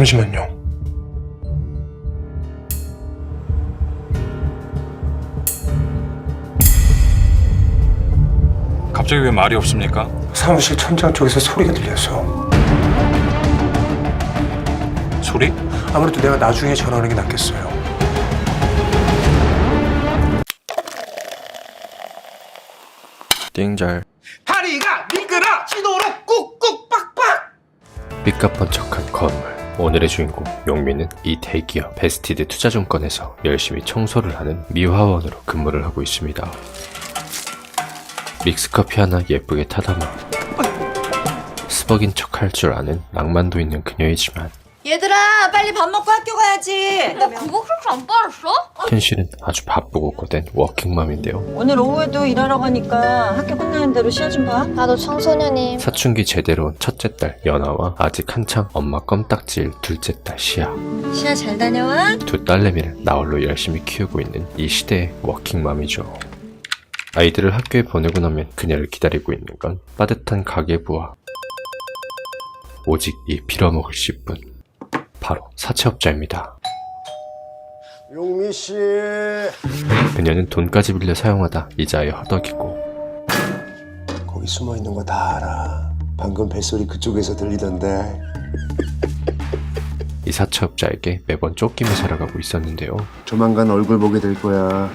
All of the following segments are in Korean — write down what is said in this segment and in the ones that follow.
잠시만요. 갑자기 왜 말이 없습니까? 사무실 천장 쪽에서 소리가 들려서. 소리? 아무래도 내가 나중에 전화하는 게 낫겠어요. 띵잘. 다리가 미끄러 지도로 꾹꾹 빡빡. 삐까뻔쩍한 건물. 오늘의 주인공 용민은 이 대기업 베스티드 투자증권에서 열심히 청소를 하는 미화원으로 근무를 하고 있습니다. 믹스커피 하나 예쁘게 타다마 스벅인 척 할 줄 아는 낭만도 있는 그녀이지만 얘들아 빨리 밥 먹고 학교 가야지. 야, 그거 그렇게 안 빠졌어? 현실은 아주 바쁘고 고된 워킹맘인데요. 오늘 오후에도 일하러 가니까 학교 끝나는 대로 시야 좀 봐. 나도 청소년임. 사춘기 제대로 온 첫째 딸 연아와 아직 한창 엄마 껌딱지일 둘째 딸 시아, 시야 잘 다녀와. 두 딸내미를 나홀로 열심히 키우고 있는 이 시대의 워킹맘이죠. 아이들을 학교에 보내고 나면 그녀를 기다리고 있는 건 빠듯한 가계부와 오직 이 빌어먹을 10분, 바로 사채업자입니다. 용미 씨. 그녀는 돈까지 빌려 사용하다 이자에 허덕이고 거기 숨어 있는 거 다 알아. 방금 벨소리 그쪽에서 들리던데. 이 사채업자에게 매번 쫓기며 살아가고 있었는데요. 조만간 얼굴 보게 될 거야.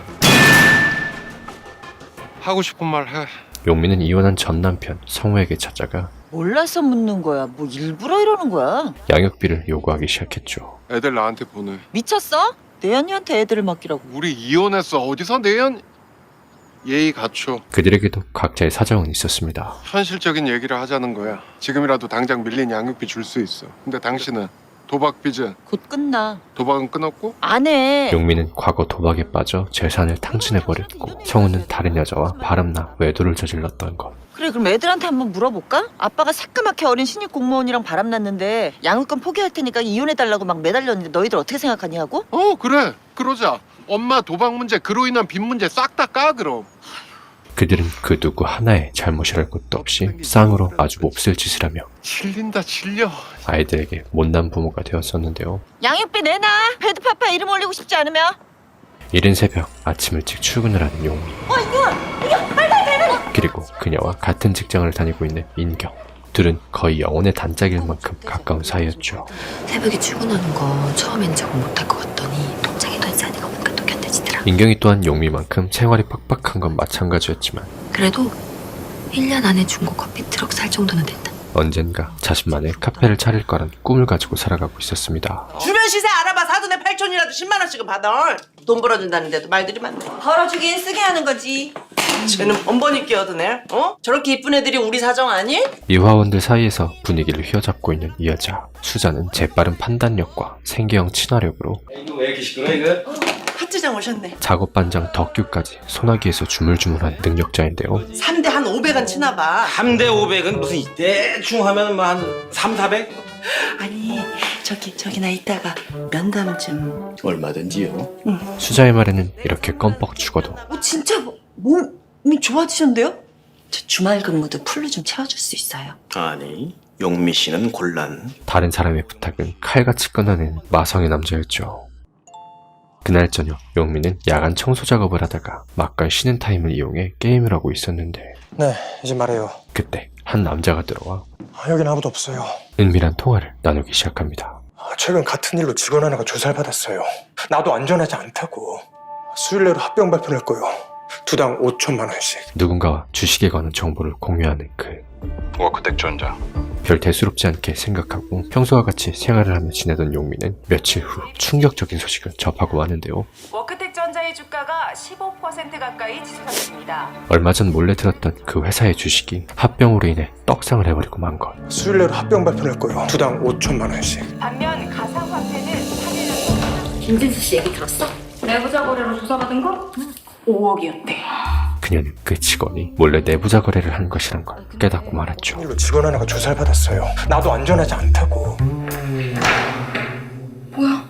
하고 싶은 말 해. 용민은 이혼한 전 남편 성우에게 찾아가 몰라서 묻는 거야. 뭐 일부러 이러는 거야. 양육비를 요구하기 시작했죠. 애들 나한테 보내. 미쳤어? 내연이한테 애들을 맡기라고. 우리 이혼했어. 어디서 내연? 예의 갖춰. 그들에게도 각자의 사정은 있었습니다. 현실적인 얘기를 하자는 거야. 지금이라도 당장 밀린 양육비 줄 수 있어. 근데 당신은 도박 빚은 곧 끝나. 도박은 끊었고 안 해. 용민은 과거 도박에 빠져 재산을 탕진해버렸고 성우는 다른 여자와 바람나 외도를 저질렀던 것. 그래 그럼 애들한테 한번 물어볼까? 아빠가 새까맣게 어린 신입 공무원이랑 바람났는데 양육권 포기할 테니까 이혼해달라고 막 매달렸는데 너희들 어떻게 생각하니 하고? 그래. 그러자. 엄마 도박 문제 그로 인한 빚 문제 싹 다 까 그럼. 그들은 그 누구 하나의 잘못이랄 것도 없이 쌍으로 아주 몹쓸 짓을 하며 질린다 질려. 아이들에게 못난 부모가 되었었는데요. 양육비 내놔. 배드파파 이름 올리고 싶지 않으면. 이른 새벽 아침 일찍 출근을 하는 용민. 그리고 그녀와 같은 직장을 다니고 있는 인경. 둘은 거의 영혼의 단짝일 만큼 가까운 사이였죠. 새벽에 출근하는 거 처음엔 적응 못할 것 같더니 통장에 돈 쌓이가 보니까 또 견뎌지더라. 인경이 또한 용민만큼 생활이 빡빡한 건 마찬가지였지만 그래도 1년 안에 중고 커피 트럭 살 정도는 된다. 언젠가 자신만의 카페를 차릴 거란 꿈을 가지고 살아가고 있었습니다. 주변 시세 알아봐. 사돈에 8천이라도 10만 원씩은 받아. 돈 벌어준다는데도 말들이 많네. 벌어주긴 쓰게 하는 거지. 쟤는 번번이 끼어드네. 저렇게 이쁜 애들이 우리 사정 아니? 미화원들 사이에서 분위기를 휘어잡고 있는 이 여자. 수자는 재빠른 판단력과 생계형 친화력으로 이거 왜 이렇게 시끄러 이거? 하트장 오셨네. 작업반장 덕규까지 소나기에서 주물주물한 능력자인데요. 3대 한 500원 치나 봐. 3대 500은 무슨 대충 하면 뭐 한 3, 400? 아니 저기 나 이따가 면담 좀. 얼마든지요. 수자의 말에는 이렇게 껌뻑 죽어도 진짜 몸이 좋아지셨는데요? 저 주말 근무도 풀로 좀 채워줄 수 있어요. 아니, 용미 씨는 곤란. 다른 사람의 부탁은 칼같이 끊어내는 마성의 남자였죠. 그날 저녁 용민은 야간 청소 작업을 하다가 막간 쉬는 타임을 이용해 게임을 하고 있었는데 네, 이제 말해요. 그때 한 남자가 들어와 여긴 아무도 없어요. 은밀한 통화를 나누기 시작합니다. 최근 같은 일로 직원 하나가 조사를 받았어요. 나도 안전하지 않다고. 수요일 내로 합병 발표할 거요. 두당 5천만 원씩. 누군가와 주식에 관한 정보를 공유하는 그 워크텍 전자. 별 대수롭지 않게 생각하고 평소와 같이 생활을 하며 지내던 용민은 며칠 후 충격적인 소식을 접하고 마는데요. 워크텍 전자의 주가가 15% 가까이 지수했습니다. 얼마 전 몰래 들었던 그 회사의 주식이 합병으로 인해 떡상을 해버리고 만 것. 수요일 내로 합병 발표할 거요. 두당 5천만 원씩. 반면 가상화폐는 3일 김진수 씨 얘기 들었어? 내부자 거래로 조사받은 거? 5억이었대. 그녀는 그 직원이 몰래 내부자 거래를 한 것이란 걸 깨닫고 말았죠. 일로 직원 하나가 조사를 받았어요. 나도 안전하지 않다고. 뭐야?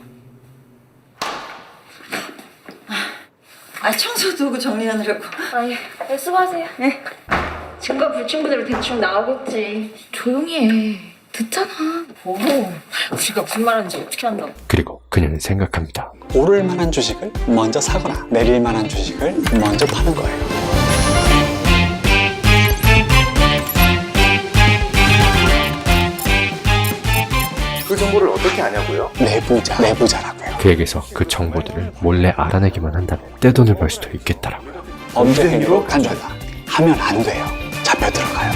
청소 도구 정리하느라고. 아니, 수고하세요. 네. 증거 불충분으로 대충 나오겠지. 조용히 해. 듣잖아. 뭐 우리가 무슨 말하는지 어떻게 안다고. 그리고 그녀는 생각합니다. 오를 만한 주식을 먼저 사거나 내릴 만한 주식을 먼저 파는 거예요. 그 정보를 어떻게 아냐고요? 내부자라고요. 그에게서 그 정보들을 몰래 알아내기만 한다면 떼돈을 벌 수도 있겠다라고요. 범죄 행위로 간주한다. 하면 안 돼요. 잡혀 들어가요.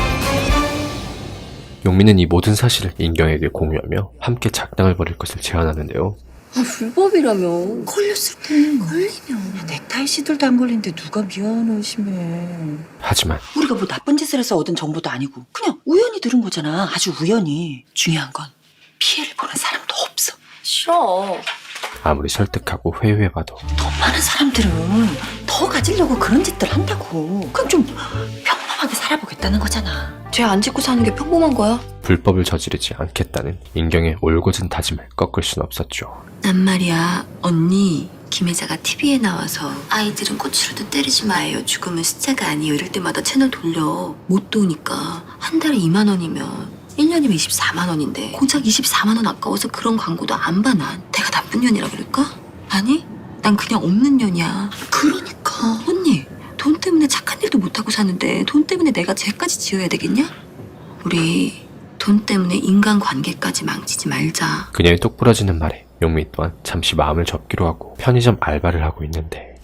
용민은 이 모든 사실을 인경에게 공유하며 함께 작당을 벌일 것을 제안하는데요. 불법이라며. 걸렸을 때 걸리면. 넥타이 씨들도 안 걸리는데 누가 미안을 의심해. 하지만 우리가 뭐 나쁜 짓을 해서 얻은 정보도 아니고 그냥 우연히 들은 거잖아. 아주 우연히. 중요한 건 피해를 보는 사람도 없어. 싫어. 아무리 설득하고 회유해봐도 돈 많은 사람들은 더 가지려고 그런 짓들 한다고. 그럼 좀 평범하게 살아보겠다는 거잖아. 죄 안 짓고 사는 게 평범한 거야? 불법을 저지르지 않겠다는 인경의 올곧은 다짐을 꺾을 순 없었죠. 난 말이야, 언니. 김혜자가 TV에 나와서 아이들은 꽃으로도 때리지 마요. 죽으면 숫자가 아니에요. 이럴 때마다 채널 돌려. 못 도우니까 한 달에 2만 원이면 1년이면 24만 원인데 고작 24만 원 아까워서 그런 광고도 안 봐. 난 내가 나쁜 년이라 그럴까? 아니, 난 그냥 없는 년이야. 그러니까 언니, 돈 때문에 착한 일도 못하고 사는데 돈 때문에 내가 죄까지 지어야 되겠냐? 우리 돈 때문에 인간관계까지 망치지 말자. 그녀의 똑부러지는 말에 용민 또한 잠시 마음을 접기로 하고 편의점 알바를 하고 있는데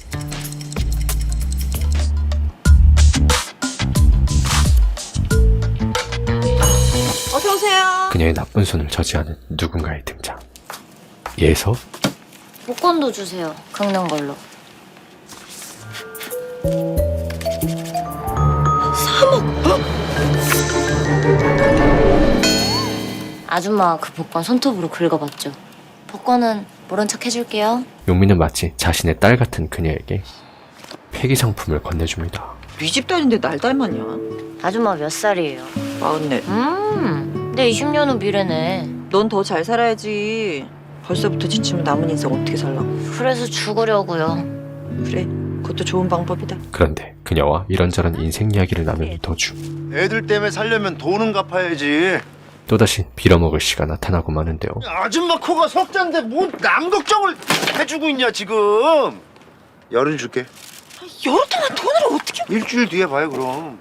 어서 오세요. 그녀의 나쁜 손을 저지하는 누군가의 등장. 예서? 복권도 주세요. 긁는 걸로. 아줌마 그 복권 손톱으로 긁어봤죠. 복권은 모른 척 해줄게요. 용민은 마치 자신의 딸 같은 그녀에게 폐기 상품을 건네줍니다. 네 집 딸인데 날 닮았냐? 아줌마 몇 살이에요? 44. 내 20년 후 미래네. 넌 더 잘 살아야지. 벌써부터 지치면 남은 인생 어떻게 살라고. 그래서 죽으려고요. 그래, 그것도 좋은 방법이다. 그런데 그녀와 이런저런 인생 이야기를 나누는 도중 애들 때문에 살려면 돈은 갚아야지. 또다시 빌어먹을 씨가 나타나고 마는데요. 아줌마 코가 석잔데 뭐 남 걱정을 해주고 있냐 지금. 열은 줄게. 열흘 동안 돈을 어떻게... 일주일 뒤에 봐요 그럼.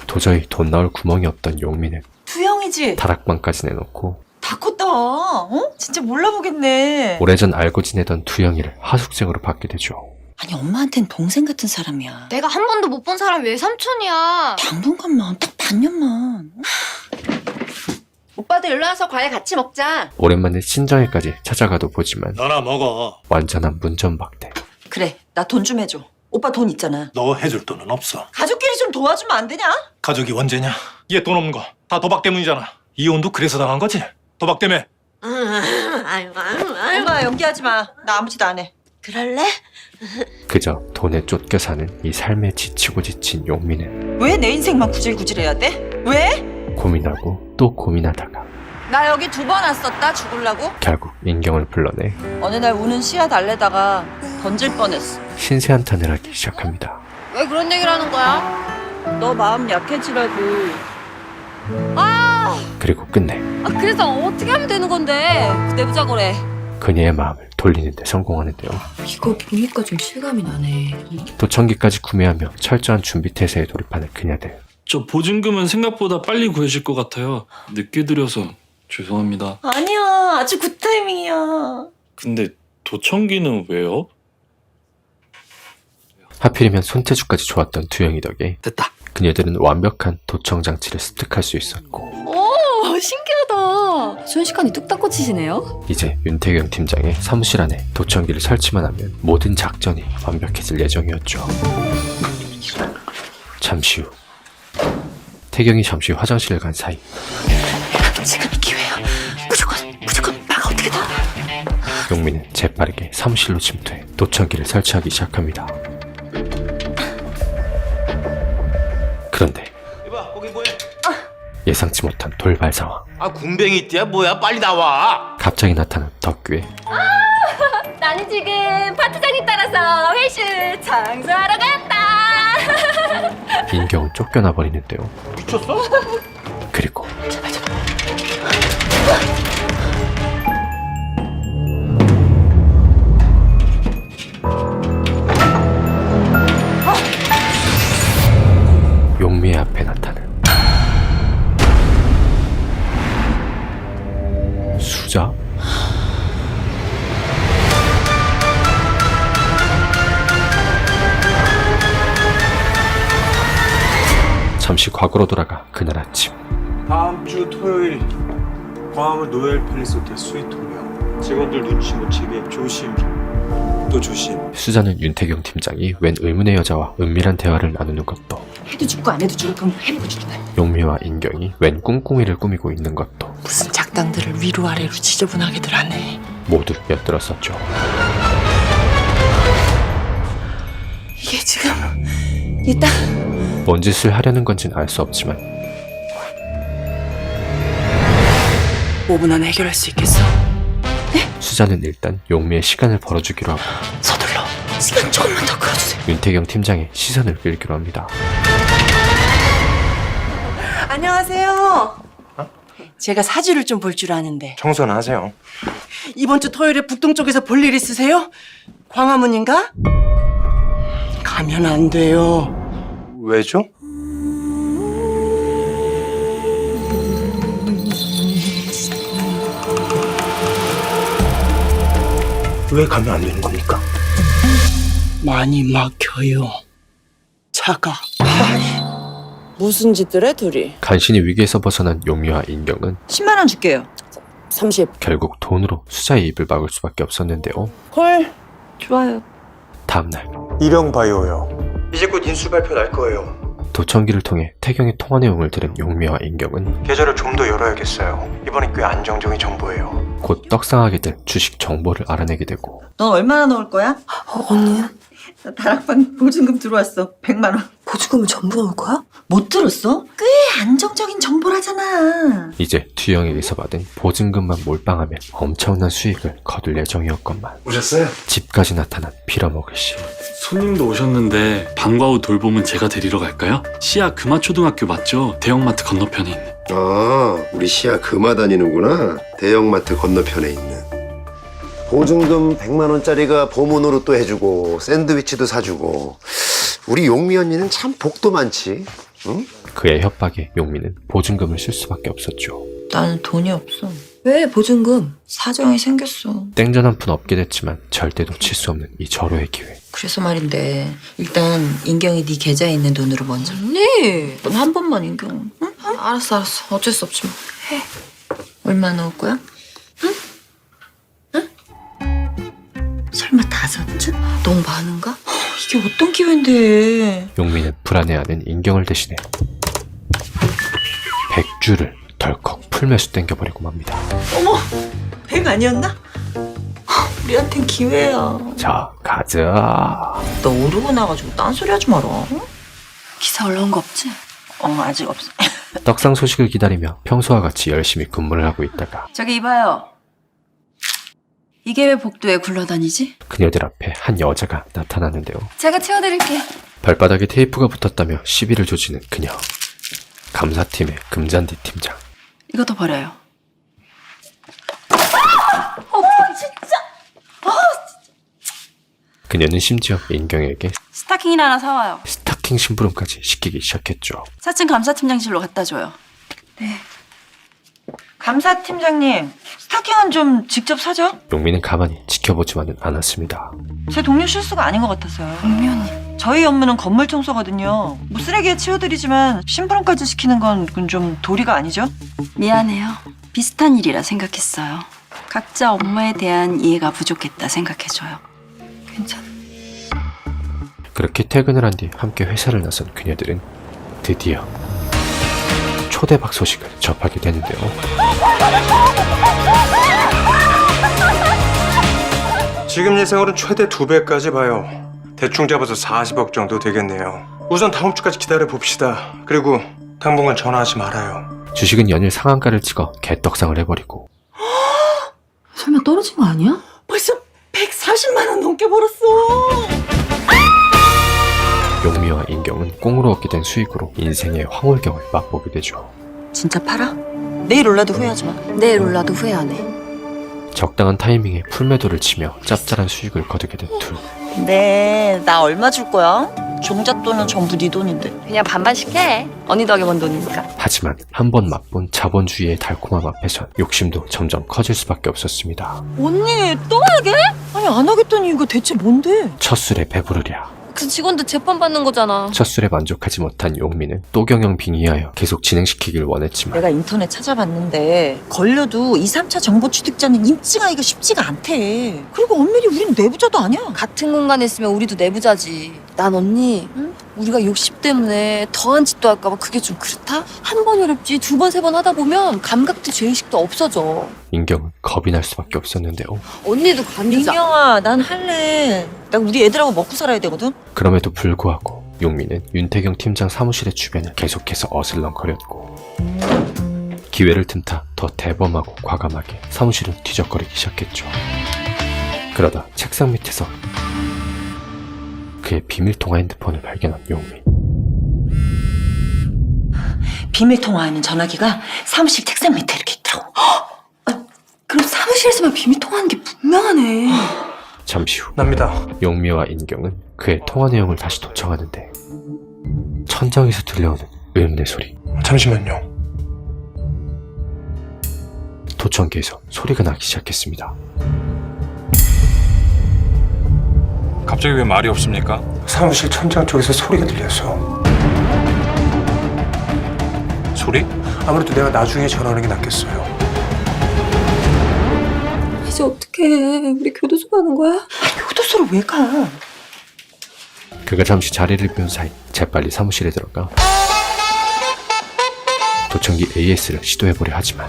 도저히 돈 나올 구멍이 없던 용민은 두영이지? 다락방까지 내놓고 다 컸다. 어? 진짜 몰라보겠네. 오래전 알고 지내던 두영이를 하숙생으로 받게 되죠. 아니, 엄마한텐 동생 같은 사람이야. 내가 한 번도 못 본 사람이 왜 삼촌이야? 당분간만, 딱 반년만. 오빠도 일로 와서 과일 같이 먹자. 오랜만에 친정에까지 찾아가도 보지만 너나 먹어. 완전한 문전박대. 그래, 나 돈 좀 해줘. 오빠 돈 있잖아. 너 해줄 돈은 없어. 가족끼리 좀 도와주면 안 되냐? 가족이 원죄냐? 얘 돈 없는 거 다 도박 때문이잖아. 이혼도 그래서 당한 거지? 도박 때문에. 엄마, 연기하지 마. 나 아무 짓 안 해. 그럴래? 그저 돈에 쫓겨 사는 이 삶에 지치고 지친 용민은 왜 내 인생만 구질구질해야 돼? 왜? 고민하고 또 고민하다가 나 여기 2번 왔었다, 죽을라고? 결국 인경을 불러내 어느 날 우는 씨앗 달래다가 던질 뻔했어. 신세 한탄을 하기 시작합니다. 왜 그런 얘기를 하는 거야? 너 마음 약해지라고. 그리고 끝내 그래서 어떻게 하면 되는 건데? 내부자 거래. 그녀의 마음을 돌리는 데 성공하는데요. 이거 보니까 좀 실감이 나네. 도청기까지 구매하며 철저한 준비 태세에 돌입하는 그녀들. 저 보증금은 생각보다 빨리 구해질 것 같아요. 늦게 드려서 죄송합니다. 아니야, 아주 굿타이밍이야. 근데 도청기는 왜요? 하필이면 손재주까지 좋았던 두영이 덕에 됐다. 그녀들은 완벽한 도청 장치를 습득할 수 있었고 오, 신기하다. 순식간에 뚝딱 꽂히시네요. 이제 윤태경 팀장의 사무실 안에 도청기를 설치만 하면 모든 작전이 완벽해질 예정이었죠. 잠시 후 태경이 잠시 화장실을 간 사이 지금이 기회야. 무조건 막 어떻게든. 용민은 재빠르게 사무실로 침투해 도청기를 설치하기 시작합니다. 그런데 이봐, 거기 뭐해? 예상치 못한 돌발 상황. 아, 군뱅이 띠야 뭐야? 빨리 나와. 갑자기 나타난 덕규의 나는 지금 파트장님 따라서 회식 장사하러 간다. 인경은 쫓겨나 버리는데요. 미쳤어? 그리고 잠시 과거로 돌아가 그날 아침. 다음 주 토요일 광화문 노엘 팰리스 호텔 스위트 명 직원들 눈치 못 채게 조심 또 조심. 수자는 윤태경 팀장이 웬 의문의 여자와 은밀한 대화를 나누는 것도, 해도 죽고 안 해도 죽을 거면 해보고 죽나. 용미와 인경이 웬 꿍꿍이를 꾸미고 있는 것도 무슨 작당들을 위로 아래로 지저분하게들 하네. 모두 엿들었었죠. 이게 지금 이따 뭔 짓을 하려는 건진 알 수 없지만 5분 안에 해결할 수 있겠어? 수자는 일단 용미의 시간을 벌어주기로 하고 서둘러. 시간 조금만 더 끌어주세요. 윤태경 팀장의 시선을 끌기로 합니다. 안녕하세요. 제가 사주를 좀 볼 줄 아는데 청소는 하세요. 이번 주 토요일에 북동 쪽에서 볼 일 있으세요? 광화문인가? 가면 안 돼요. 왜죠? 왜 가면 안 되는 겁니까? 많이 막혀요. 차가. 무슨 짓들 해 둘이? 간신히 위기에서 벗어난 용미와 인경은 10만 원 줄게요. 30. 결국 돈으로 수자의 입을 막을 수밖에 없었는데요. 콜. 좋아요. 다음날 이령바이오요. 이제 곧 인수 발표 날 거예요. 도청기를 통해 태경의 통화 내용을 들은 용미와 인경은 계좌를 좀 더 열어야겠어요. 이번엔 꽤 안정적인 정보예요. 곧 떡상하게 될 주식 정보를 알아내게 되고, 넌 얼마나 넣을 거야? 언니 나 다락방 보증금 들어왔어. 100만 원. 보증금을 전부 넣을 거야? 못 들었어? 꽤 안정적인 정보라잖아. 이제 투영에게서 받은 보증금만 몰빵하면 엄청난 수익을 거둘 예정이었건만 오셨어요? 집까지 나타난 빌어먹을 시. 손님도 오셨는데 방과 후 돌봄은 제가 데리러 갈까요? 시야 금화초등학교 맞죠? 대형마트 건너편에 있는. 아, 우리 시야 금화 다니는구나. 대형마트 건너편에 있는. 보증금 100만 원짜리가 보문으로 또 해주고 샌드위치도 사주고. 우리 용미 언니는 참 복도 많지. 응? 그의 협박에 용미는 보증금을 쓸 수밖에 없었죠. 나는 돈이 없어. 왜 보증금? 사정이 생겼어. 땡전 한 푼 얻게 됐지만 절대 놓칠 수 없는 이 절호의 기회. 그래서 말인데 일단 인경이 네 계좌에 있는 돈으로 먼저. 언니! 넌 한 번만 인경. 응? 알았어. 어쩔 수 없지 뭐. 해. 얼마 넣을 거야? 응? 응? 설마 5주? 너무 많은가? 이게 어떤 기회인데. 용미는 불안해하는 인경을 대신해 100주를 덜컥 풀매수 땡겨버리고 맙니다. 어머, 100 아니었나? 우리한텐 기회야. 자, 가자. 너 오르고 나가지고 딴소리 하지 마라. 기사 올라온 거 없지? 아직 없어. 떡상 소식을 기다리며 평소와 같이 열심히 근무를 하고 있다가 저기 이봐요. 이게 왜 복도에 굴러다니지? 그녀들 앞에 한 여자가 나타나는데요. 제가 채워드릴게. 발바닥에 테이프가 붙었다며 시비를 조지는 그녀. 감사팀의 금잔디 팀장. 이것도 버려요. 그녀는 심지어 인경에게 스타킹이나 하나 사와요. 스타킹 심부름까지 시키기 시작했죠. 4층 감사팀장실로 갖다 줘요. 감사팀장님, 스타킹은 좀 직접 사죠? 용미는 가만히 지켜보지만은 않았습니다. 제 동료 실수가 아닌 것 같아서요. 은미 저희 업무는 건물 청소거든요. 뭐 쓰레기에 치워드리지만 심부름까지 시키는 건 좀 도리가 아니죠? 미안해요. 비슷한 일이라 생각했어요. 각자 업무에 대한 이해가 부족했다 생각해줘요. 괜찮아. 그렇게 퇴근을 한 뒤 함께 회사를 나선 그녀들은 드디어 초대박 소식을 접하게 되는데요. 지금 예상으로는 최대 2배까지 봐요. 대충 잡아서 40억 정도 되겠네요. 우선 다음 주까지 기다려 봅시다. 그리고 당분간 전화하지 말아요. 주식은 연일 상한가를 찍어 개떡상을 해버리고, 설마 떨어진 거 아니야? 벌써 140만 원 넘게 벌었어. 용미와 인경은 꽁으로 얻게 된 수익으로 인생의 황홀경을 맛보게 되죠. 진짜 팔아? 내일 올라도 후회하지 마. 내일 올라도 후회 안 해. 적당한 타이밍에 풀매도를 치며 짭짤한 수익을 거두게 된 둘. 네, 나 얼마 줄 거야? 종잣돈은 전부 네 돈인데. 그냥 반반씩 해. 언니 덕에 번 돈이니까. 하지만 한 번 맛본 자본주의의 달콤함 앞에선 욕심도 점점 커질 수밖에 없었습니다. 언니, 또 하게? 아니, 안 하겠다는 이유가 대체 뭔데? 첫 술에 배부르랴. 같은 직원들 재판받는 거잖아. 첫 술에 만족하지 못한 용민은 또 경영 빙의하여 계속 진행시키길 원했지만 내가 인터넷 찾아봤는데 걸려도 2, 3차 정보 취득자는 입증하기가 쉽지가 않대. 그리고 엄밀히 우린 내부자도 아니야. 같은 공간에 있으면 우리도 내부자지. 난 언니, 우리가 욕심 때문에 더한 짓도 할까봐 그게 좀 그렇다? 한 번 어렵지 2번, 3번 하다 보면 감각도 죄의식도 없어져. 인경은 겁이 날 수밖에 없었는데요. 언니도 관리자. 민경아, 난 할래. 나 우리 애들하고 먹고 살아야 되거든. 그럼에도 불구하고 용민은 윤태경 팀장 사무실의 주변을 계속해서 어슬렁거렸고 기회를 틈타 더 대범하고 과감하게 사무실을 뒤적거리기 시작했죠. 그러다 책상 밑에서 그의 비밀통화 핸드폰을 발견한 용민. 비밀 통화하는 전화기가 사무실 책상 밑에 이렇게 있더라고. 그럼 사무실에서만 비밀 통화하는 게 분명하네. 잠시 후 납니다. 용미와 인경은 그의 통화 내용을 다시 도청하는데 천장에서 들려오는 음내 소리. 잠시만요. 도청기에서 소리가 나기 시작했습니다. 갑자기 왜 말이 없습니까? 사무실 천장 쪽에서 소리가 들려서. 소리? 아무래도 내가 나중에 전화하는 게 낫겠어요. 이제 어떡해. 우리 교도소 가는 거야? 교도소를 왜 가? 그가 잠시 자리를 비운 사이 재빨리 사무실에 들어가 도청기 AS를 시도해보려 하지만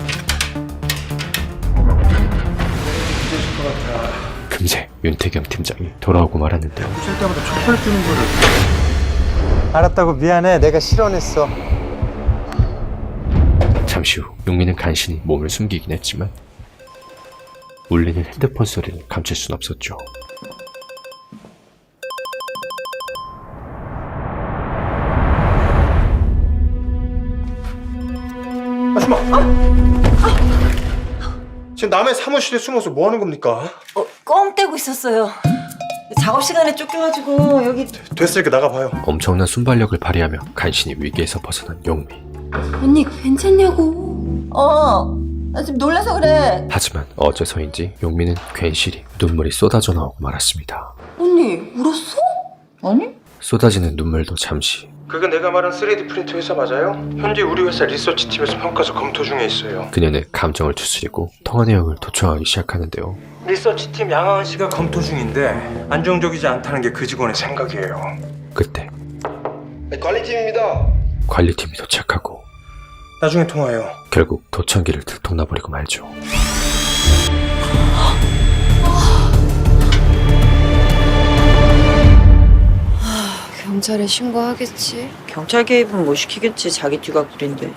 금세 윤태경 팀장이 돌아오고 말았는데요. 쉴 때마다 촛불 주는 거를. 알았다고 미안해. 내가 실언했어. 잠시 후 용민은 간신히 몸을 숨기긴 했지만 울리는 핸드폰 소리를 감출 순 없었죠. 아줌마! 지금 남의 사무실에 숨어서 뭐 하는 겁니까? 껌 떼고 있었어요. 작업 시간에 쫓겨가지고 여기. 됐으니까 나가봐요. 엄청난 순발력을 발휘하며 간신히 위기에서 벗어난 용민. 언니 괜찮냐고. 나 지금 놀라서 그래. 하지만 어째서인지 용민은 괜시리 눈물이 쏟아져 나오고 말았습니다. 언니 울었어? 아니? 쏟아지는 눈물도 잠시. 그게 내가 말한 3D 프린터 회사 맞아요? 현재 우리 회사 리서치팀에서 평가서 검토 중에 있어요. 그녀는 감정을 추스리고 통화 내용을 도청하기 시작하는데요. 리서치팀 양하은 씨가 검토 중인데 안정적이지 않다는 게 그 직원의 생각이에요. 그때 관리팀입니다. 관리팀이 도착하고 나중에 통화해요. 결국 도청기를 들통나버리고 말죠. 경찰에 신고하겠지. 경찰 개입은 뭐 시키겠지. 자기 뒤가 구린데.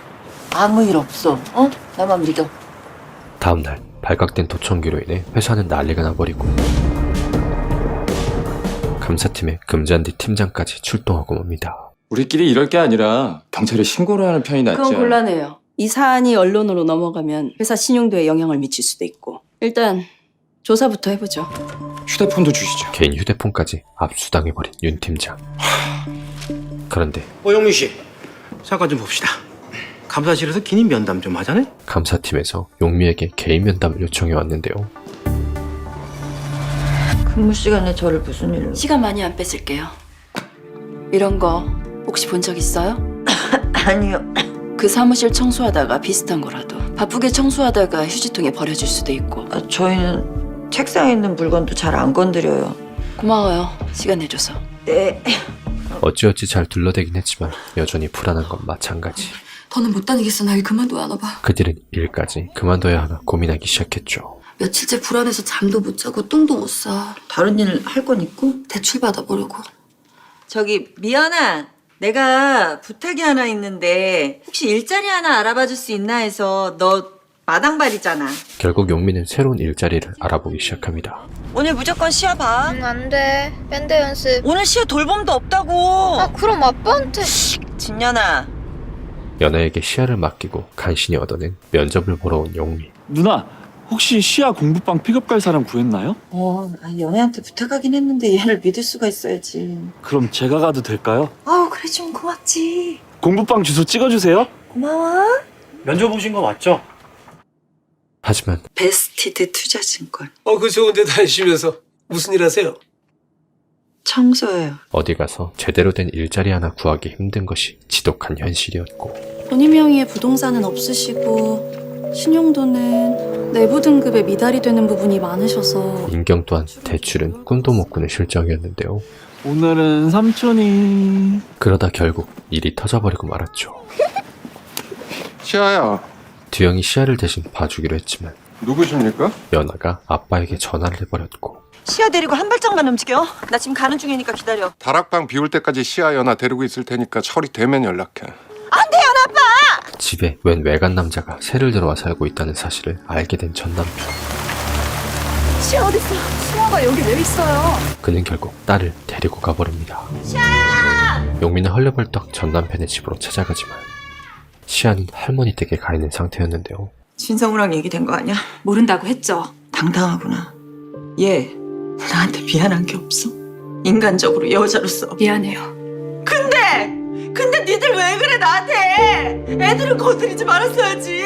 아무 일 없어. 나만 믿어. 다음날 발각된 도청기로 인해 회사는 난리가 나버리고 감사팀의 금잔디 팀장까지 출동하고 맙니다. 우리끼리 이럴 게 아니라 경찰에 신고를 하는 편이 낫지. 그건 곤란해요. 이 사안이 언론으로 넘어가면 회사 신용도에 영향을 미칠 수도 있고. 일단 조사부터 해보죠. 휴대폰도 주시죠. 개인 휴대폰까지 압수당해버린 윤 팀장. 그런데 용민 씨, 잠깐 좀 봅시다. 감사실에서 기님 면담 좀 하자네? 감사팀에서 용미에게 개인 면담을 요청해 왔는데요. 근무 시간에 저를 무슨 일로? 시간 많이 안 뺏을게요. 이런 거 혹시 본 적 있어요? 아니요. 그 사무실 청소하다가 비슷한 거라도 바쁘게 청소하다가 휴지통에 버려질 수도 있고. 저희는 책상에 있는 물건도 잘 안 건드려요. 고마워요. 시간 내줘서. 네. 어찌어찌 잘 둘러대긴 했지만 여전히 불안한 건 마찬가지. 더는 못 다니겠어. 나 일 그만둬야 봐. 그들은 일까지 그만둬야 하나 고민하기 시작했죠. 며칠째 불안해서 잠도 못 자고 똥도 못 싸. 다른 일 할 건 있고? 대출 받아보려고. 저기 미연아, 내가 부탁이 하나 있는데 혹시 일자리 하나 알아봐 줄 수 있나 해서. 너 마당발이잖아. 결국 용민은 새로운 일자리를 알아보기 시작합니다. 오늘 무조건 시야 봐. 안 돼. 밴드 연습. 오늘 시야 돌봄도 없다고. 그럼 아빠한테. 진연아. 연아에게 시야를 맡기고 간신히 얻어낸 면접을 보러 온 용민. 누나, 혹시 시야 공부방 픽업 갈 사람 구했나요? 연애한테 부탁하긴 했는데 얘를 믿을 수가 있어야지. 그럼 제가 가도 될까요? 그래 좀 고맙지. 공부방 주소 찍어주세요. 고마워. 면접 보신 거 맞죠? 하지만 베스티드 투자증권. 그 좋은 데 다니시면서 무슨 일 하세요? 청소예요. 어디 가서 제대로 된 일자리 하나 구하기 힘든 것이 지독한 현실이었고 본인 명의의 부동산은 없으시고 신용도는 내부 등급에 미달이 되는 부분이 많으셔서 인경 또한 대출은 꿈도 못 꾸는 실정이었는데요. 오늘은 삼촌이 그러다 결국 일이 터져버리고 말았죠. 시아야, 두영이 시아를 대신 봐주기로 했지만 누구십니까? 연아가 아빠에게 전화를 해버렸고 시아 데리고 한 발짝만 움직여. 나 지금 가는 중이니까 기다려. 다락방 비울 때까지 시아 연아 데리고 있을 테니까 처리되면 연락해. 집에 웬 외간 남자가 새를 들어와 살고 있다는 사실을 알게 된 전 남편. 시아 어딨어? 시아가 여기 왜 있어요? 그는 결국 딸을 데리고 가버립니다. 용민은 헐레벌떡 전 남편의 집으로 찾아가지만 시아는 할머니 댁에 가 있는 상태였는데요. 진성우랑 얘기된 거 아니야? 모른다고 했죠. 당당하구나. 얘 나한테 미안한 게 없어? 인간적으로 여자로서. 미안해요. 근데 니들 왜 그래 나한테? 애들은 건드리지 말았어야지.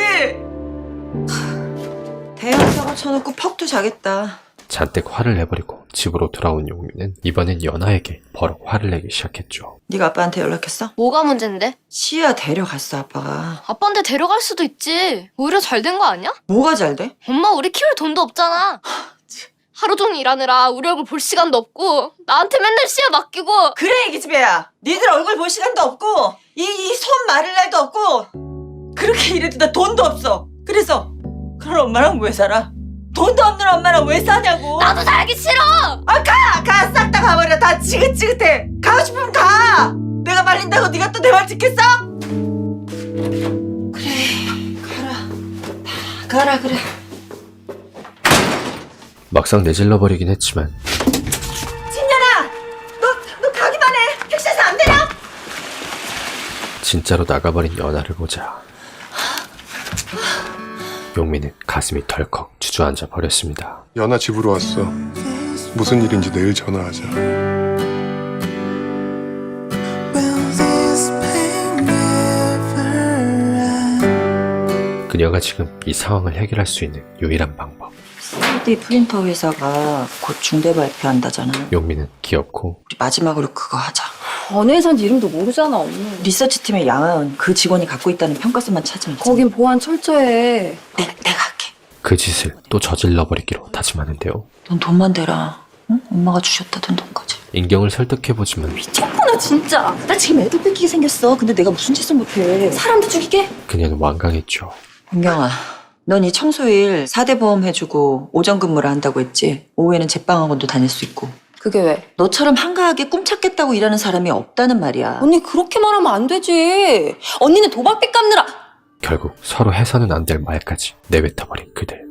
대형 사고 쳐놓고 퍽도 자겠다. 잔뜩 화를 내버리고 집으로 돌아온 용민은 이번엔 연아에게 버럭 화를 내기 시작했죠. 네가 아빠한테 연락했어? 뭐가 문제인데? 시아 데려갔어 아빠가. 아빠한테 데려갈 수도 있지. 오히려 잘 된 거 아니야? 뭐가 잘 돼? 엄마 우리 키울 돈도 없잖아. 하루 종일 일하느라 우리 얼굴 볼 시간도 없고 나한테 맨날 시야 맡기고. 그래 이 기집애야. 니들 얼굴 볼 시간도 없고 이 손 마를 날도 없고 그렇게 일해도 나 돈도 없어. 그래서 그런 엄마랑 왜 살아? 돈도 없는 엄마랑 왜 사냐고. 나도 살기 싫어. 가 싹 다 가버려. 다 지긋지긋해. 가고 싶으면 가. 내가 말린다고 네가 또 내 말 듣겠어? 그래 가라. 다 가라 그래. 막상 내질러버리긴 했지만 진년아, 너 가기만 해. 택시에서 안 되냐? 진짜로 나가버린 연아를 보자 용민은 가슴이 덜컥 주저앉아 버렸습니다. 연아 집으로 왔어. 무슨 일인지 내일 전화하자. 그녀가 지금 이 상황을 해결할 수 있는 유일한 방법. 3D 프린터 회사가 곧 중대 발표한다잖아. 용민은 귀엽고 우리 마지막으로 그거 하자. 어느 회사인지 이름도 모르잖아 언니. 리서치팀의 양하은 그 직원이 갖고 있다는 평가서만 찾으면 거긴 보안 철저해. 내가 할게. 그 짓을 또 저질러버리기로 다짐하는데요. 넌 돈만 대라. 응? 엄마가 주셨다던 돈까지. 인경을 설득해보지만 미쳤구나 진짜. 나 지금 애도 뺏기게 생겼어. 근데 내가 무슨 짓을 못해. 사람도 죽이게? 그녀는 완강했죠. 인경아, 넌 이 청소일 4대 보험 해주고 오전 근무를 한다고 했지. 오후에는 제빵학원도 다닐 수 있고. 그게 왜? 너처럼 한가하게 꿈찾겠다고 일하는 사람이 없다는 말이야. 언니 그렇게 말하면 안 되지. 언니는 도박빚 갚느라. 결국 서로 해서는 안 될 말까지 내뱉어버린 그들.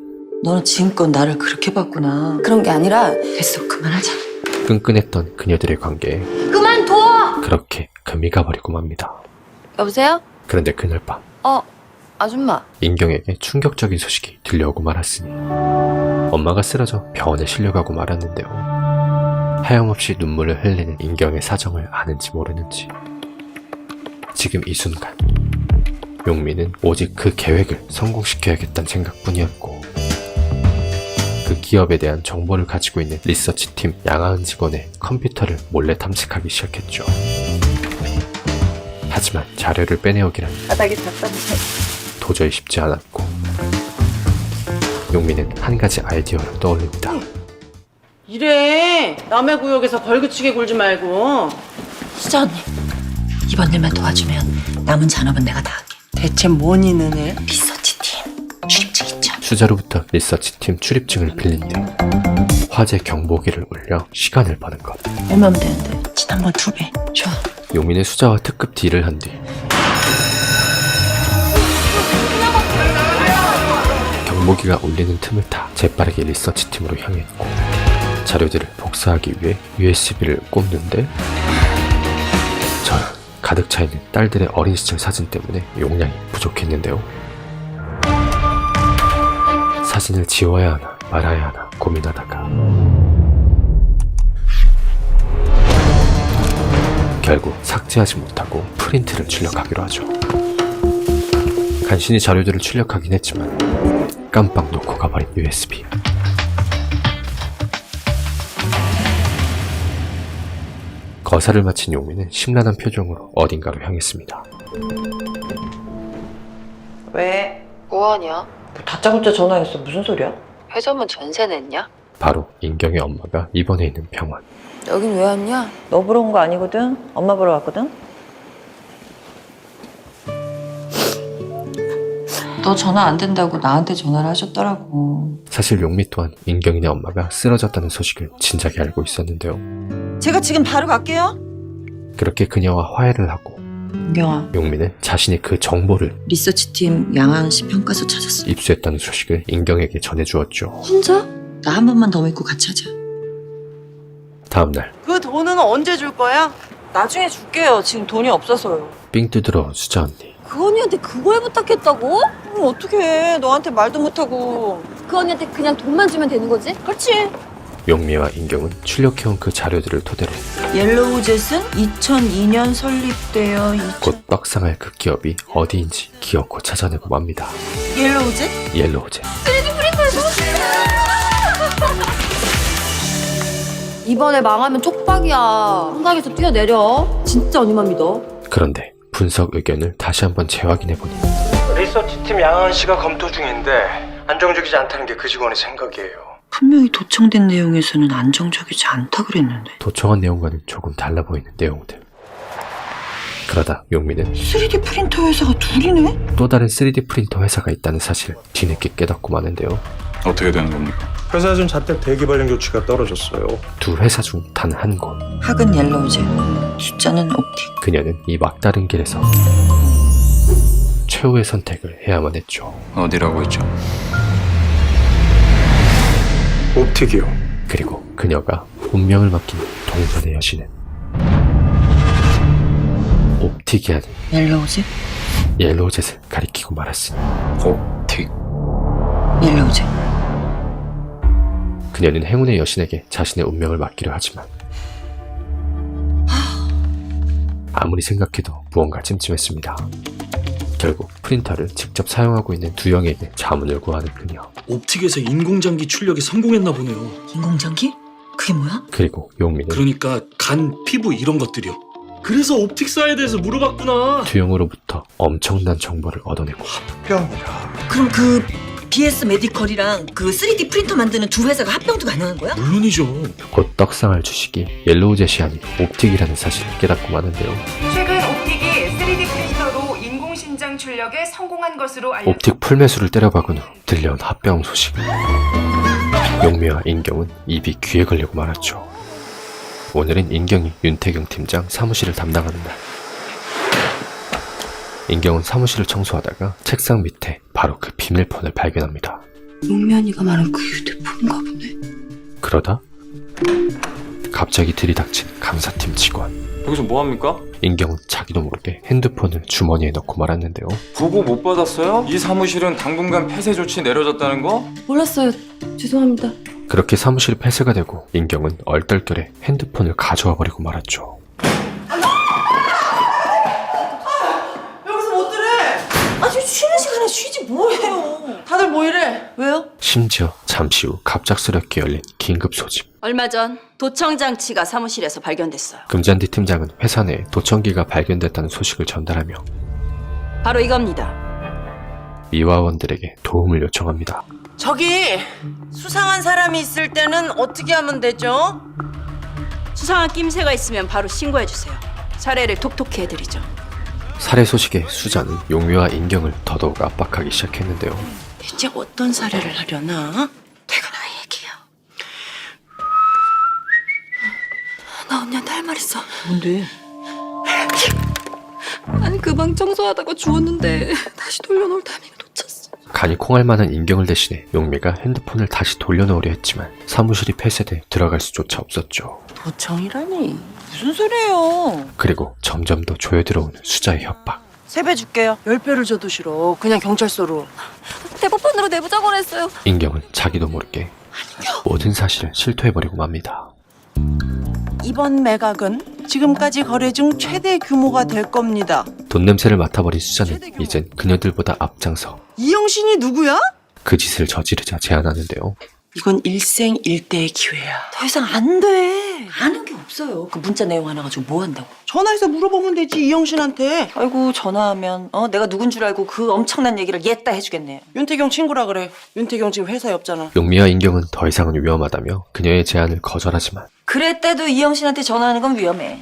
너는 지금껏 나를 그렇게 봤구나. 그런 게 아니라 됐어, 그만하자. 끈끈했던 그녀들의 관계에 그만둬. 그렇게 금이 가버리고 맙니다. 여보세요? 그런데 그날 밤 아줌마. 인경에게 충격적인 소식이 들려오고 말았으니 엄마가 쓰러져 병원에 실려가고 말았는데요. 하염없이 눈물을 흘리는 인경의 사정을 아는지 모르는지 지금 이 순간 용민은 오직 그 계획을 성공시켜야겠다는 생각뿐이었고 그 기업에 대한 정보를 가지고 있는 리서치팀 양하은 직원의 컴퓨터를 몰래 탐색하기 시작했죠. 하지만 자료를 빼내오기란 바닥에 갖다 놓자. 도저히 쉽지 않았고 용민은 한 가지 아이디어를 떠올립니다. 이래 남의 구역에서 벌그치게 굴지 말고. 수자 언니, 이번 일만 도와주면 남은 잔업은 내가 다 할게. 대체 뭔 있는 애? 리서치팀 출입증 있죠? 수자로부터 리서치팀 출입증을 빌린 뒤 화재 경보기를 울려 시간을 버는 것. 얼마면 되는데? 지난번 2배. 좋아. 용민의 수자와 특급 딜을 한 뒤 경보기가 울리는 틈을 타 재빠르게 리서치팀으로 향했고 자료들을 복사하기 위해 USB를 꼽는데 저런 가득 차있는 딸들의 어린 시절 사진 때문에 용량이 부족했는데요. 사진을 지워야 하나 말아야 하나 고민하다가 결국 삭제하지 못하고 프린트를 출력하기로 하죠. 간신히 자료들을 출력하긴 했지만 깜빡 놓고 가버린 USB. 거사를 마친 용민은 심란한 표정으로 어딘가로 향했습니다. 왜? 뭐하냐? 다짜고짜 전화했어. 무슨 소리야? 회전문 전세 냈냐? 바로 인경의 엄마가 입원해 있는 병원. 여긴 왜 왔냐? 너 보러 온 거 아니거든. 엄마 보러 왔거든. 너 전화 안 된다고 나한테 전화를 하셨더라고. 사실 용미 또한 인경이네 엄마가 쓰러졌다는 소식을 진작에 알고 있었는데요. 제가 지금 바로 갈게요. 그렇게 그녀와 화해를 하고 인경아, 용미는 자신이 그 정보를 리서치팀 양아은 씨 평가서 찾았어. 입수했다는 소식을 인경에게 전해주었죠. 혼자? 나 한 번만 더 믿고 같이 하자. 다음날 그 돈은 언제 줄 거야? 나중에 줄게요. 지금 돈이 없어서요. 삥 뜯으러 수자 언니. 그 언니한테 그걸 부탁했다고? 어떡해. 너한테 말도 못하고. 그 언니한테 그냥 돈만 주면 되는 거지? 그렇지. 용미와 인경은 출력해온 그 자료들을 토대로 옐로우젯은 2002년 설립되어 곧 떡상할 그 기업이 어디인지 기어코 찾아내고 맙니다. 옐로우젯? 옐로우제. 이번에 망하면 쪽박이야. 한강에서 뛰어내려. 진짜 언니만 믿어. 그런데 분석 의견을 다시 한번 재확인해보니 리서치팀 양아은 씨가 검토 중인데 안정적이지 않다는 게 그 직원의 생각이에요. 분명히 도청된 내용에서는 안정적이지 않다 그랬는데. 도청한 내용과는 조금 달라 보이는 내용들. 그러다 용미는 3D 프린터 회사가 둘이네? 또 다른 3D 프린터 회사가 있다는 사실을 뒤늦게 깨닫고 마는데요. 어떻게 되는 겁니까? 회사에선 자택 대기 발령 조치가 떨어졌어요. 두 회사 중 단 한 곳. 학은 옐로우젯, 숫자는 옵틱. 그녀는 이 막다른 길에서 최후의 선택을 해야만 했죠. 어디라고 했죠? 옵틱이요. 그리고 그녀가 운명을 맡긴 동전의 여신은 옵틱이 아닌 옐로우젯? 옐로우젯을 가리키고 말았으니 옵틱. 옐로우젯. 그녀는 행운의 여신에게 자신의 운명을 맡기려 하지만 아무리 생각해도 무언가 찜찜했습니다. 결국 프린터를 직접 사용하고 있는 두영에게 자문을 구하는 그녀. 옵틱에서 인공장기 출력에 성공했나 보네요. 인공장기? 그게 뭐야? 그리고 용민은 그러니까 간, 피부 이런 것들이요. 그래서 옵틱사에 대해서 물어봤구나. 두영으로부터 엄청난 정보를 얻어내고 병이라. 그럼 그 BS 메디컬이랑 그 3D 프린터 만드는 두 회사가 합병도 가능한 거야? 물론이죠. 곧 떡상할 주식이 옐로우젯이 아닌 옵틱이라는 사실을 깨닫고 마는데요. 최근 옵틱이 3D 프린터로 인공신장 출력에 성공한 것으로 알려졌습니다. 옵틱 풀매수를 때려박은 후 들려온 합병 소식. 용미와 인경은 입이 귀에 걸리고 말았죠. 오늘은 인경이 윤태경 팀장 사무실을 담당하는 날. 인경은 사무실을 청소하다가 책상 밑에 바로 그 비밀폰을 발견합니다. 용면이가 말한 그 휴대폰인가 보네. 그러다 갑자기 들이닥친 감사팀 직원. 여기서 뭐합니까? 인경은 자기도 모르게 핸드폰을 주머니에 넣고 말았는데요. 보고 못 받았어요? 이 사무실은 당분간 폐쇄 조치 내려졌다는 거? 몰랐어요. 죄송합니다. 그렇게 사무실이 폐쇄가 되고 인경은 얼떨결에 핸드폰을 가져와 버리고 말았죠. 여기서 못 들어. 아주 쉬는 시간에 쉬지 뭐해요. 다들 뭐 이래? 왜요? 심지어 잠시 후 갑작스럽게 열린 긴급 소집. 얼마 전 도청 장치가 사무실에서 발견됐어요. 금잔디 팀장은 회사 내에 도청기가 발견됐다는 소식을 전달하며 바로 이겁니다. 미화원들에게 도움을 요청합니다. 저기 수상한 사람이 있을 때는 어떻게 하면 되죠? 수상한 낌새가 있으면 바로 신고해 주세요. 사례를 톡톡히 해드리죠. 살해 소식에 수자는 용미와 인경을 더더욱 압박하기 시작했는데요. 대체 어떤 사례를 하려나? 퇴근하고 얘기해요. 나 언니한테 할 말 있어. 뭔데? 아니 그 방 청소하다가 주웠는데 다시 돌려놓을 타이밍을 놓쳤어. 간이 콩할 만한 인경을 대신해 용미가 핸드폰을 다시 돌려놓으려 했지만 사무실이 폐쇄돼 들어갈 수조차 없었죠. 도청이라니 무슨 소리예요? 그리고 점점 더 조여들어오는 수자의 협박. 3배 줄게요. 10배를 줘도 싫어. 그냥 경찰서로. 대법원으로 내부자 권했어요. 인경은 자기도 모르게 모든 사실을 실토해버리고 맙니다. 이번 매각은 지금까지 거래 중 최대 규모가 될 겁니다. 돈 냄새를 맡아버린 수자는 이젠 그녀들보다 앞장서 이영신이 누구야? 그 짓을 저지르자 제안하는데요. 이건 일생일대의 기회야. 더 이상 안 돼. 아는 게 없어요. 그 문자 내용 하나 가지고 뭐 한다고. 전화해서 물어보면 되지, 이영신한테. 아이고 전화하면 내가 누군 줄 알고 그 엄청난 얘기를 얘따 해주겠네. 윤태경 친구라 그래. 윤태경 지금 회사에 없잖아. 용미와 인경은 더 이상은 위험하다며 그녀의 제안을 거절하지만 그랬대도 이영신한테 전화하는 건 위험해.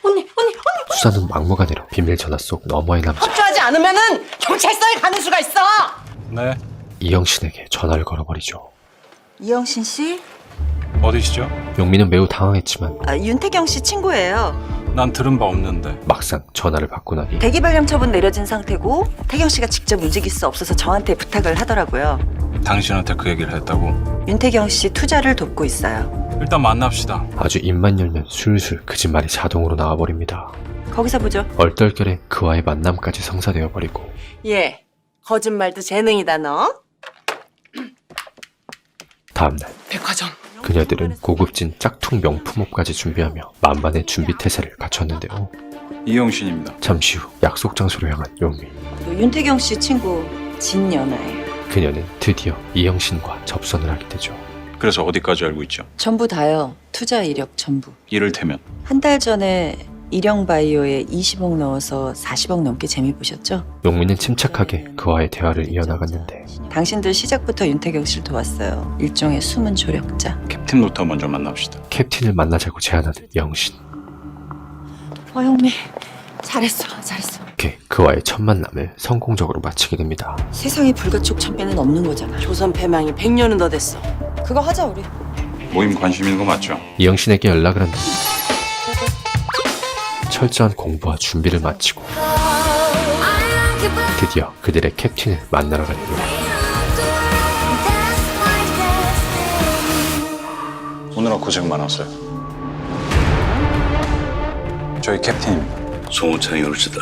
언니. 수사는 막무가내로 비밀 전화 속 너머의 남자 협조하지 않으면은 경찰서에 가는 수가 있어. 네. 이영신에게 전화를 걸어버리죠. 이영신 씨? 어디시죠? 용미는 매우 당황했지만 윤태경 씨 친구예요. 난 들은 바 없는데. 막상 전화를 받고 나니 대기 발령 처분 내려진 상태고 태경 씨가 직접 움직일 수 없어서 저한테 부탁을 하더라고요. 당신한테 그 얘기를 했다고? 윤태경 씨 투자를 돕고 있어요. 일단 만납시다. 아주 입만 열면 술술 그 짓말이 자동으로 나와버립니다. 거기서 보죠. 얼떨결에 그와의 만남까지 성사되어버리고 예, 거짓말도 재능이다 너. 다음날 백화점. 그녀들은 고급진 짝퉁 명품옷까지 준비하며 만반의 준비 태세를 갖췄는데요. 이영신입니다. 잠시 후 약속 장소로 향한 용미. 윤태경 씨 친구 진연아예요. 그녀는 드디어 이영신과 접선을 하게 되죠. 그래서 어디까지 알고 있죠? 전부 다요. 투자 이력 전부. 이를테면 한 달 전에 일영바이오에 20억 넣어서 40억 넘게 재미 보셨죠? 용미는 침착하게 그와의 대화를 이어나갔는데 당신들 시작부터 윤태경 씨를 도왔어요. 일종의 숨은 조력자. 캡틴 로터 먼저 만납시다. 캡틴을 만나자고 제안하는 영신. 영미 잘했어. 그렇게 그와의 첫 만남을 성공적으로 마치게 됩니다. 세상에 불가촉천배는 없는 거잖아. 조선 패망이 100년은 더 됐어. 그거 하자 우리. 모임 관심 있는 거 맞죠? 이영신에게 연락을 한다. 철저한 공부와 준비를 마치고 드디어 그들의 캡틴을 만나러 갑니다. 오늘은 고생 많았어요. 저희 캡틴입니다. 송우창이 오르시다.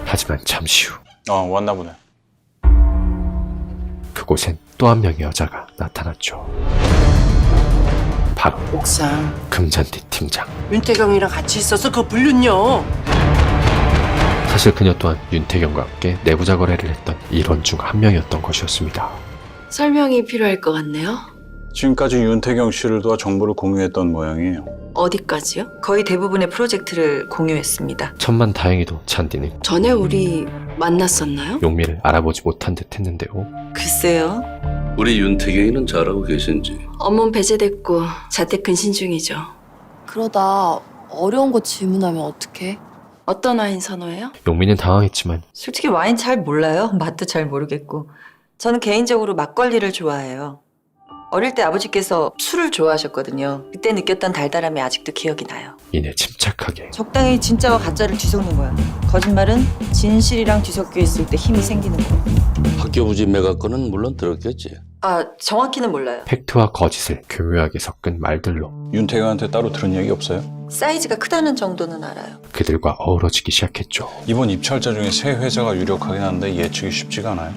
하지만 잠시 후 왔나 보네. 그곳엔 또 한 명의 여자가 나타났죠. 바로 옥상. 금잔디 팀장. 윤태경이랑 같이 있어서 그 불륜녀. 사실 그녀 또한 윤태경과 함께 내부자 거래를 했던 일원 중 한 명이었던 것이었습니다. 설명이 필요할 것 같네요. 지금까지 윤태경 씨를 도와 정보를 공유했던 모양이에요. 어디까지요? 거의 대부분의 프로젝트를 공유했습니다. 천만 다행히도 잔디는 전에 우리 만났었나요? 용미를 알아보지 못한 듯 했는데요. 글쎄요. 우리 윤태경이는 잘하고 계신지. 업무 배제됐고 자택 근신 중이죠. 그러다 어려운 거 질문하면 어떡해? 어떤 와인 선호해요? 용미는 당황했지만 솔직히 와인 잘 몰라요. 맛도 잘 모르겠고. 저는 개인적으로 막걸리를 좋아해요. 어릴 때 아버지께서 술을 좋아하셨거든요. 그때 느꼈던 달달함이 아직도 기억이 나요. 이내 침착하게 적당히 진짜와 가짜를 뒤섞는 거야. 거짓말은 진실이랑 뒤섞여 있을 때 힘이 생기는 거야. 학교 부지 매각건은 물론 들었겠지. 정확히는 몰라요. 팩트와 거짓을 교묘하게 섞은 말들로 윤태경한테 따로 들은 얘기 없어요? 사이즈가 크다는 정도는 알아요. 그들과 어우러지기 시작했죠. 이번 입찰자 중에 세 회사가 유력하긴 한데 예측이 쉽지가 않아요.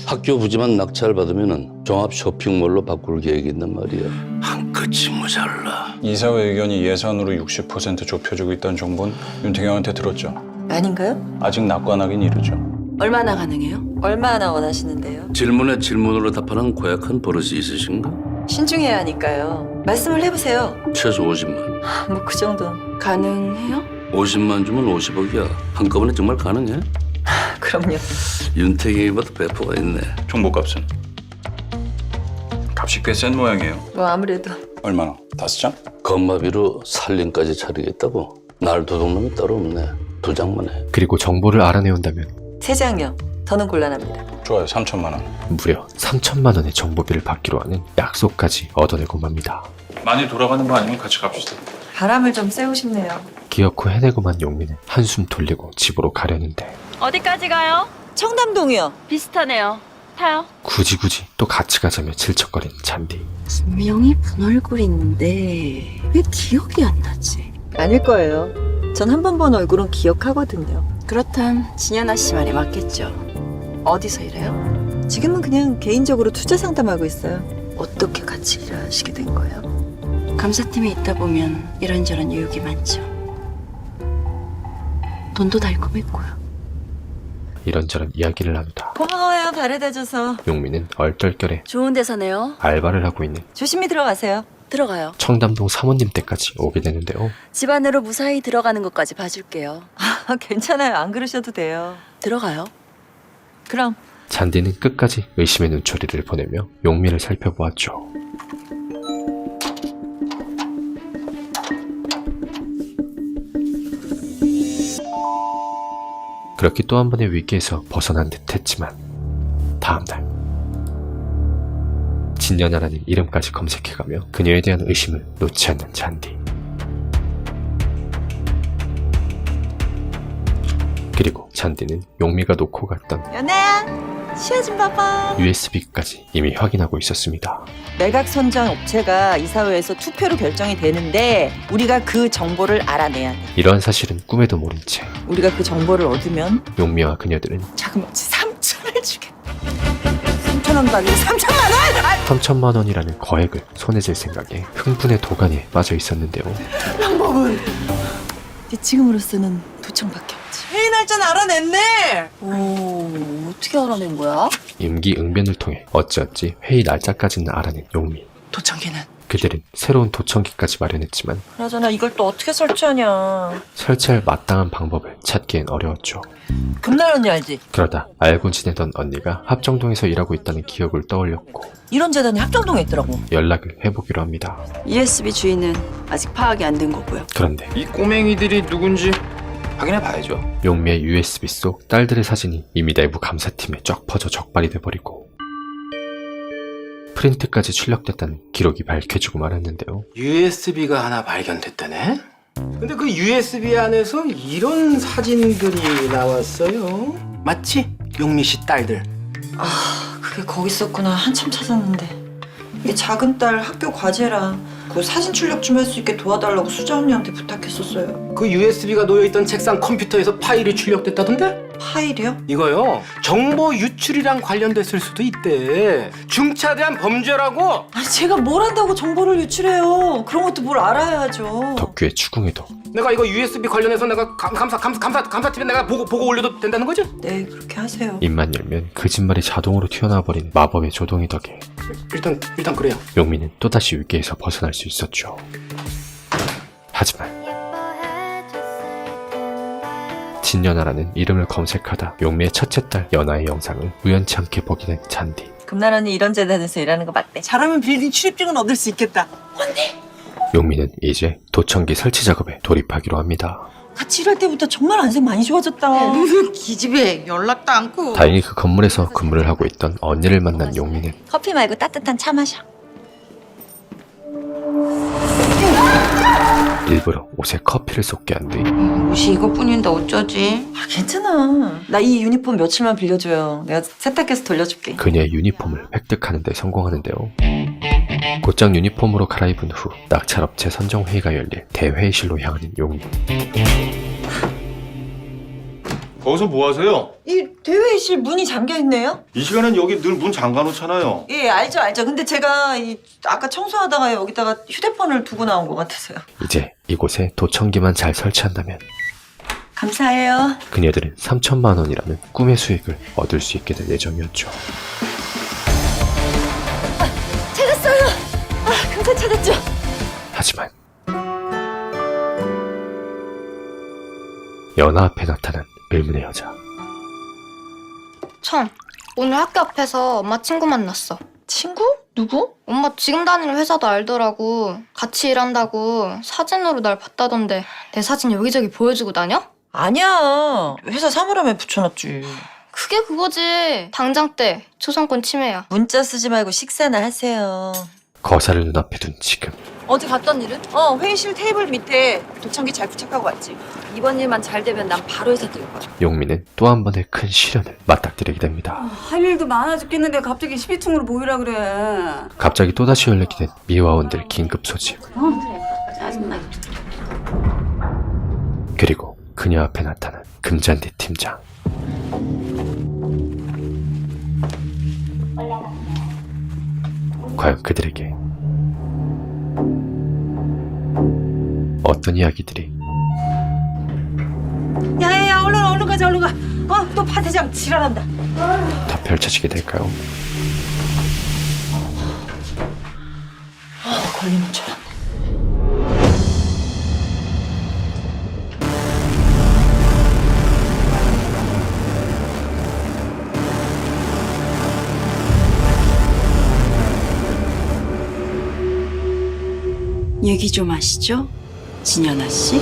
학교 부지만 낙찰받으면 종합 쇼핑몰로 바꿀 계획이 있단 말이야. 한 끗이 모자라. 이사회 의견이 예산으로 60% 좁혀주고 있다는 정보는 윤태경한테 들었죠. 아닌가요? 아직 낙관하긴 이르죠. 얼마나 가능해요? 얼마나 원하시는데요? 질문에 질문으로 답하는 고약한 버릇이 있으신가? 신중해야 하니까요. 말씀을 해보세요. 최소 50만. 뭐 그 정도. 가능해요? 50만 주면 50억이야. 한꺼번에 정말 가능해? 그럼요. 윤태경이보다 배포가 있네. 정보값은? 값이 꽤 센 모양이에요. 뭐 아무래도. 얼마나? 5장? 건마비로 살림까지 차리겠다고? 날 도둑놈이 따로 없네. 2장만 해. 그리고 정보를 알아내온다면 3장이요. 더는 곤란합니다. 좋아요. 3천만 원. 무려 3천만 원의 정보비를 받기로 하는 약속까지 얻어내고 맙니다. 많이 돌아가는 거 아니면 같이 갑시다. 바람을 좀 쐬고 싶네요. 기어코 해내고만 용미는 한숨 돌리고 집으로 가려는데 어디까지 가요? 청담동이요. 비슷하네요. 타요. 굳이 또 같이 가자며 질척거리는 잔디. 분명히 본 얼굴인데 왜 기억이 안 나지? 아닐 거예요. 전 한 번 본 얼굴은 기억하거든요. 그렇담 진연아 씨 말이 맞겠죠. 어디서 일해요? 지금은 그냥 개인적으로 투자 상담하고 있어요. 어떻게 같이 일하시게 된 거예요? 감사팀에 있다 보면 이런저런 유혹이 많죠. 돈도 달콤했고요. 이런저런 이야기를 나누다 고마워요, 바래다줘서. 용미는 얼떨결에 좋은 데사네요. 알바를 하고 있는 조심히 들어가세요. 들어가요. 청담동 사모님 댁까지 오게 되는데요. 집 안으로 무사히 들어가는 것까지 봐줄게요. 괜찮아요. 안 그러셔도 돼요. 들어가요. 그럼. 잔디는 끝까지 의심의 눈초리를 보내며 용미를 살펴보았죠. 그렇게 또 한 번의 위기에서 벗어난 듯 했지만 다음날 진연아라는 이름까지 검색해가며 그녀에 대한 의심을 놓지 않는 잔디. 그리고 잔디는 용미가 놓고 갔던 연애야, 시야 좀 봐봐. USB까지 이미 확인하고 있었습니다. 매각 선정 업체가 이사회에서 투표로 결정이 되는데 우리가 그 정보를 알아내야 돼. 이러한 사실은 꿈에도 모른 채 우리가 그 정보를 얻으면 용미와 그녀들은 자그마치 3천을 주겠다. 3천원도 아니고 3천만 원! 3천만 원이라는 거액을 손에 쥘 생각에 흥분의 도가니에 빠져 있었는데요. 방법은 네 지금으로서는 도청밖에 없지. 회의 날짜는 알아냈네. 오, 어떻게 알아낸 거야? 임기응변을 통해 어찌어찌 회의 날짜까지는 알아낸 용미. 도청기는? 그들은 새로운 도청기까지 마련했지만 그나저나 이걸 또 어떻게 설치하냐. 설치할 마땅한 방법을 찾기엔 어려웠죠. 금날 언니 알지? 그러다 알고 지내던 언니가 합정동에서 일하고 있다는 기억을 떠올렸고 이런 재단이 합정동에 있더라고. 연락을 해보기로 합니다. USB 주인은 아직 파악이 안 된 거고요. 그런데 이 꼬맹이들이 누군지 확인해 봐야죠. 용미의 USB 속 딸들의 사진이 이미 내부 감사팀에 쫙 퍼져 적발이 돼버리고 프린트까지 출력됐다는 기록이 밝혀지고 말았는데요. USB가 하나 발견됐다네? 근데 그 USB 안에서 이런 사진들이 나왔어요. 맞지? 용미 씨 딸들. 아, 그게 거기 있었구나. 한참 찾았는데. 이게 작은 딸 학교 과제라 그 사진 출력 좀 할 수 있게 도와달라고 수자 언니한테 부탁했었어요. 그 USB가 놓여있던 책상 컴퓨터에서 파일이 출력됐다던데? 파일이요? 이거요. 정보 유출이랑 관련됐을 수도 있대. 중차대한 범죄라고. 아니 제가 뭘 한다고 정보를 유출해요. 그런 것도 뭘 알아야죠. 덕규의 추궁에도 내가 이거 USB 관련해서 내가 감사팀에 내가 보고 올려도 된다는 거지? 네, 그렇게 하세요. 입만 열면 거짓말이 자동으로 튀어나와버린 마법의 조동이 덕에 일단 그래요. 용미는 또다시 위기에서 벗어날 수 있었죠. 하지만 진연아라는 이름을 검색하다 용미의 첫째 딸 연아의 영상을 우연치 않게 보게 된 잔디. 금날 언니 이런 재단에서 일하는 거 맞대. 잘하면 빌딩 출입증은 얻을 수 있겠다. 용미는 이제 도청기 설치 작업에 돌입하기로 합니다. 같이 일할 때부터 정말 안색 많이 좋아졌다. 기집애 연락도 않고. 다행히 그 건물에서 근무를 하고 있던 언니를 만난 용미는 커피 말고 따뜻한 차 마셔. 일부러 옷에 커피를 쏟게 한 뒤 옷이 이것뿐인데 어쩌지? 아, 괜찮아. 나 이 유니폼 며칠만 빌려줘요. 내가 세탁해서 돌려줄게. 그녀의 유니폼을 획득하는 데 성공하는데요. 곧장 유니폼으로 갈아입은 후 낙찰업체 선정회의가 열릴 대회의실로 향하는 용미. 거기서 뭐 하세요? 이 대회의실 문이 잠겨 있네요? 이 시간엔 여기 늘 문 잠가 놓잖아요. 예, 알죠. 근데 제가 아까 청소하다가 여기다가 휴대폰을 두고 나온 것 같아서요. 이제 이곳에 도청기만 잘 설치한다면 감사해요. 그녀들은 3천만 원이라는 꿈의 수익을 얻을 수 있게 될 예정이었죠. 찾았어요. 금세 찾았죠. 하지만 연아 앞에 나타난 의문의 여자. 참, 오늘 학교 앞에서 엄마 친구 만났어. 친구? 누구? 엄마 지금 다니는 회사도 알더라고. 같이 일한다고 사진으로 날 봤다던데 내 사진 여기저기 보여주고 다녀? 아니야. 회사 사물함에 붙여놨지. 그게 그거지. 당장 때 초상권 침해야. 문자 쓰지 말고 식사나 하세요. 거사를 눈앞에 둔 지금 어디 갔던 일은? 회의실 테이블 밑에 도청기 잘 부착하고 왔지. 이번 일만 잘 되면 난 바로 회사 뛸 거야. 용미는 또 한 번의 큰 시련을 맞닥뜨리게 됩니다. 할 일도 많아 죽겠는데 갑자기 12층으로 모이라 그래. 갑자기 또다시 열리게 된 미화원들 긴급 소집. 짜증나. 그리고 그녀 앞에 나타난 금잔디 팀장. 과연 그들에게 어떤 이야기들이 야야야 얼른 가자 얼른 가. 또 파대장 지랄한다. 더 펼쳐지게 될까요? 걸리는 줄 알았네. 얘기 좀 하시죠, 진연아 씨.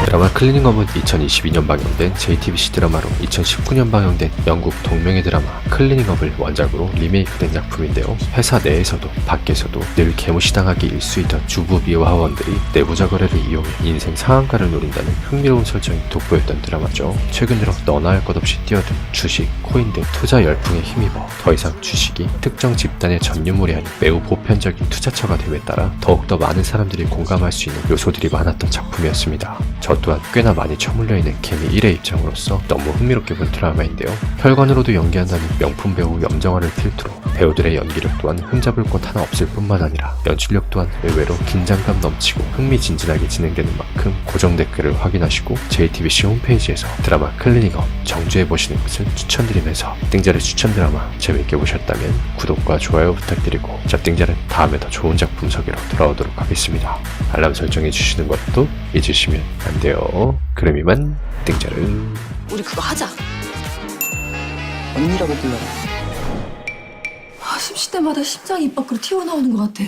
드라마 클리닝업은 2022년 방영된 JTBC 드라마로 2019년 방영된 영국 동명의 드라마 클리닝업을 원작으로 리메이크된 작품인데요. 회사 내에서도 밖에서도 늘 개무시당하기 일쑤이던 주부 미화원들이 내부자 거래를 이용해 인생 상한가를 노린다는 흥미로운 설정이 돋보였던 드라마죠. 최근 들어 너나 할 것 없이 뛰어든 주식, 코인 등 투자 열풍에 힘입어 더 이상 주식이 특정 집단의 전유물이 아닌 매우 보편적인 투자처가 됨에 따라 더욱더 많은 사람들이 공감할 수 있는 요소들이 많았던 작품이었습니다. 저 또한 꽤나 많이 처물려 있는 개미 1의 입장으로서 너무 흥미롭게 본 드라마인데요. 혈관으로도 연기한다는 명품 배우 염정아를 필두로 배우들의 연기력 또한 흠잡을 것 하나 없을 뿐만 아니라 연출력 또한 의외로 긴장감 넘치고 흥미진진하게 진행되는 만큼 고정 댓글을 확인하시고 JTBC 홈페이지에서 드라마 클리닝업 정주해보시는 것을 추천드리면서 띵자의 추천 드라마 재밌게 보셨다면 구독과 좋아요 부탁드리고 짭띵자는 다음에 더 좋은 작품 소개로 돌아오도록 하겠습니다. 알람 설정해주시는 것도 잊으시면 안 돼요. 그럼 이만 띵자를 우리 그거 하자. 언니라고 불러라. 아, 숨 쉴 때마다 심장이 입 밖으로 튀어나오는 것 같아.